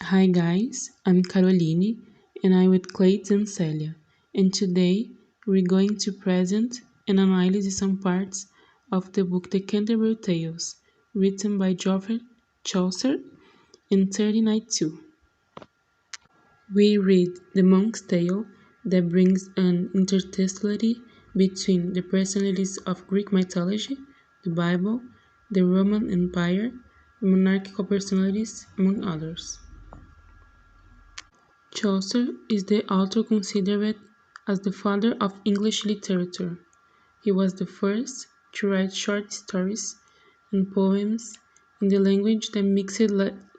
Hi guys, I'm Caroline and I'm with Cleides and Célia. And today we're going to present and analyze some parts of the book The Canterbury Tales, written by Geoffrey Chaucer in 1392. We read the monk's tale that brings an intertextuality between the personalities of Greek mythology, the Bible, the Roman Empire, and monarchical personalities, among others. Chaucer is the author considered as the father of English literature. He was the first to write short stories and poems in the language that mixed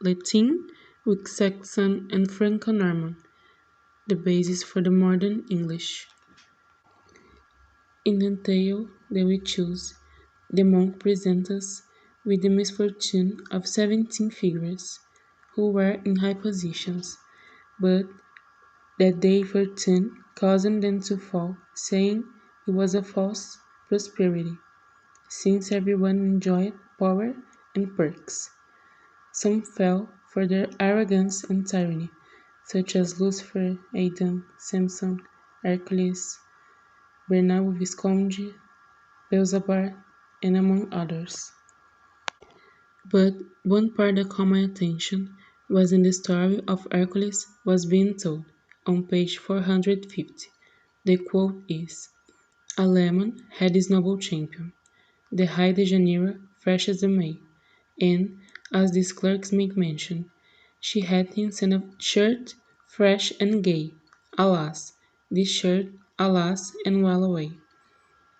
Latin with Saxon and Franco-Norman, the basis for the modern English. In the tale that we choose, the monk presents us with the misfortune of 17 figures who were in high positions, but that day fortune caused them to fall, saying it was a false prosperity, since everyone enjoyed power and perks. Some fell for their arrogance and tyranny, such as Lucifer, Adam, Samson, Hercules, Bernardo Visconde, Beelzebub, and among others. But one part that caught my attention was in the story of Hercules was being told on page 450. The quote is, "A lemon had his noble champion, the High de Janeiro, fresh as a May, and, as these clerks make mention, she had him send a shirt fresh and gay. Alas, this shirt, alas, and well away,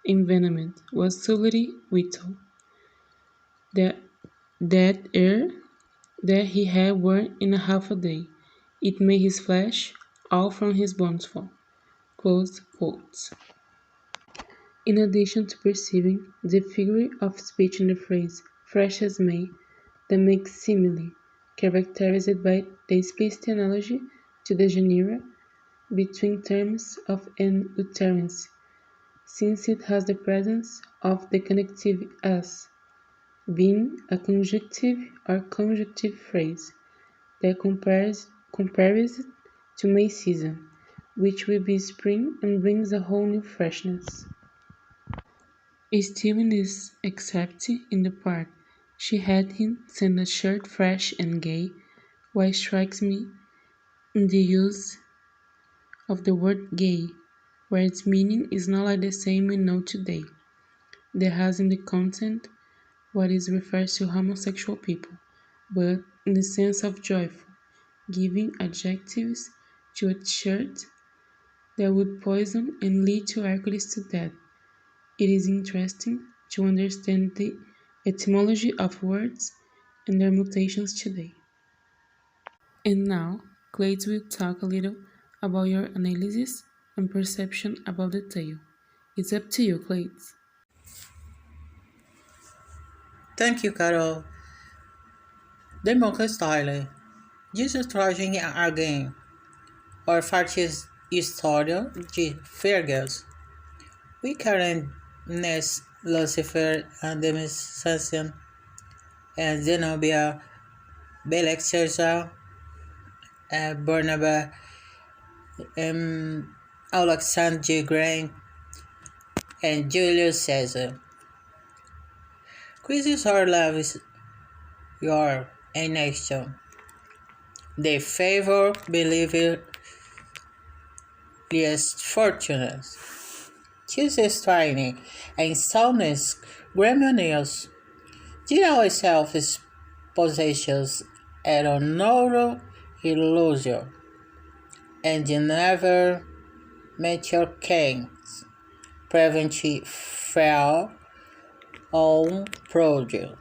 envenomed, was subtly withal, that that ere that he had worn in a half a day, it made his flesh all from his bones fall." Close quotes. In addition to perceiving the figure of speech in the phrase "fresh as May," that makes simile, characterized by the explicit analogy to the genera between terms of an utterance, since it has the presence of the connective "as," being a conjunctive or conjunctive phrase that compares to May season, which will be spring and brings a whole new freshness. Still in this except in the part, she had him send a shirt fresh and gay, what strikes me in the use of the word gay, where its meaning is not like the same we know today, that has in the content what is refers to homosexual people, but in the sense of joyful, giving adjectives to a shirt that would poison and lead to Hercules to death. It is interesting to understand the etymology of words and their mutations today. And now, Cleides will talk a little about your analysis and perception about the tale. It's up to you, Cleides. Thank you, Carol. The monkey style. Jesus tragem alguém. Or fartes história de Fergus. We current Ness, Lucifer, and Demisasian, and Zenobia, Belexerza, Barnaba, Alexander Grant, and Julius Caesar. Crisis or loves your nation. They favor believer less fortunate. Jesus training and soundness gremiones general self possessions at another illusion, and never mature kings prevent fail on project.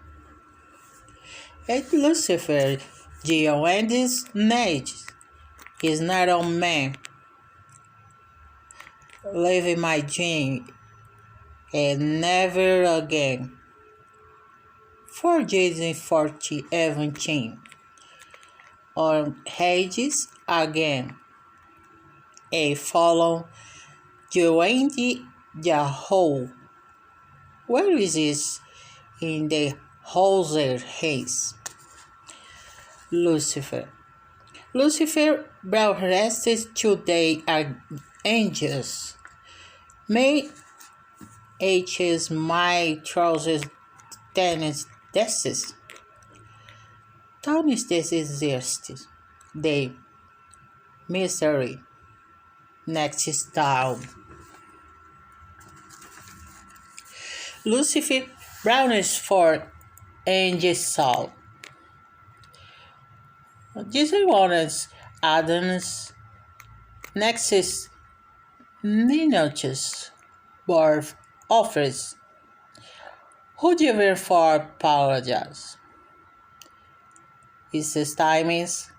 At Lucifer, Geoendes Nage is not a man, living my dream and never again. For Jesus 40 17 on Hades again, a follow Joandy Yahoo. Where is this in the Hauser Haze? Lucifer. Lucifer brought rested today are angels. May H's my trousers tennis desses. Towns desistes. The misery next town. Lucifer brownish for angel soul. This is Adam's nexus Ninochus birth offers. Who do you wear for apologize? Is this timings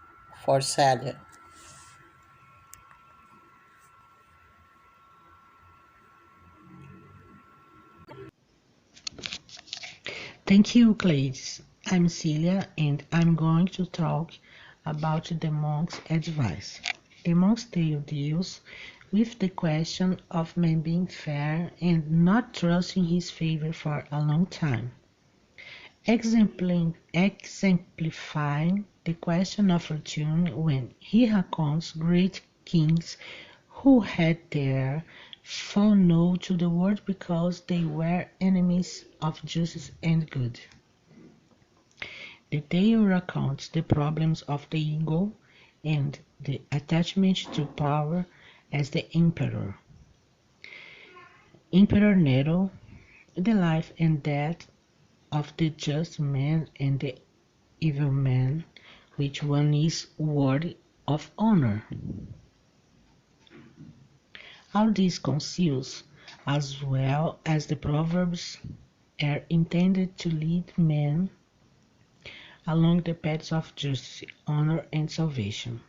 for Célia. Thank you, Cleides. I'm Célia and I'm going to talk about the monk's advice. The monk's tale deals with the question of man being fair and not trusting his favor for a long time, exemplifying the question of fortune when he recounts great kings who had their fall no to the world because they were enemies of justice and good. The tale recounts the problems of the ego and the attachment to power as the emperor. Emperor Nero, the life and death of the just man and the evil man, which one is worthy of honor. All these conceals, as well as the proverbs, are intended to lead men along the paths of justice, honor, and salvation.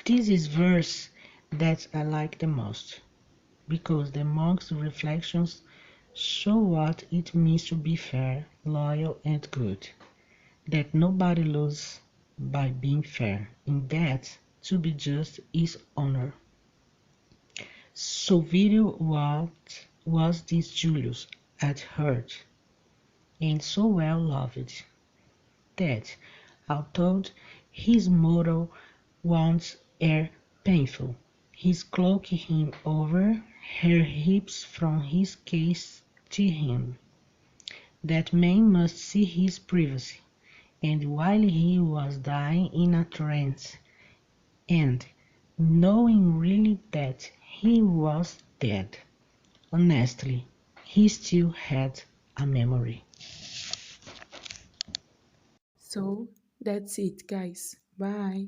This is verse that I like the most, because the monk's reflections show what it means to be fair, loyal, and good, that nobody loses by being fair, in that to be just is honor. So video what was this Julius had heard, and so well loved, that, although his mortal wants are painful, his cloak him over her hips from his case to him, that man must see his privacy, and while he was dying in a trance, and knowing really that he was dead, honestly, he still had a memory. So that's it, guys. Bye.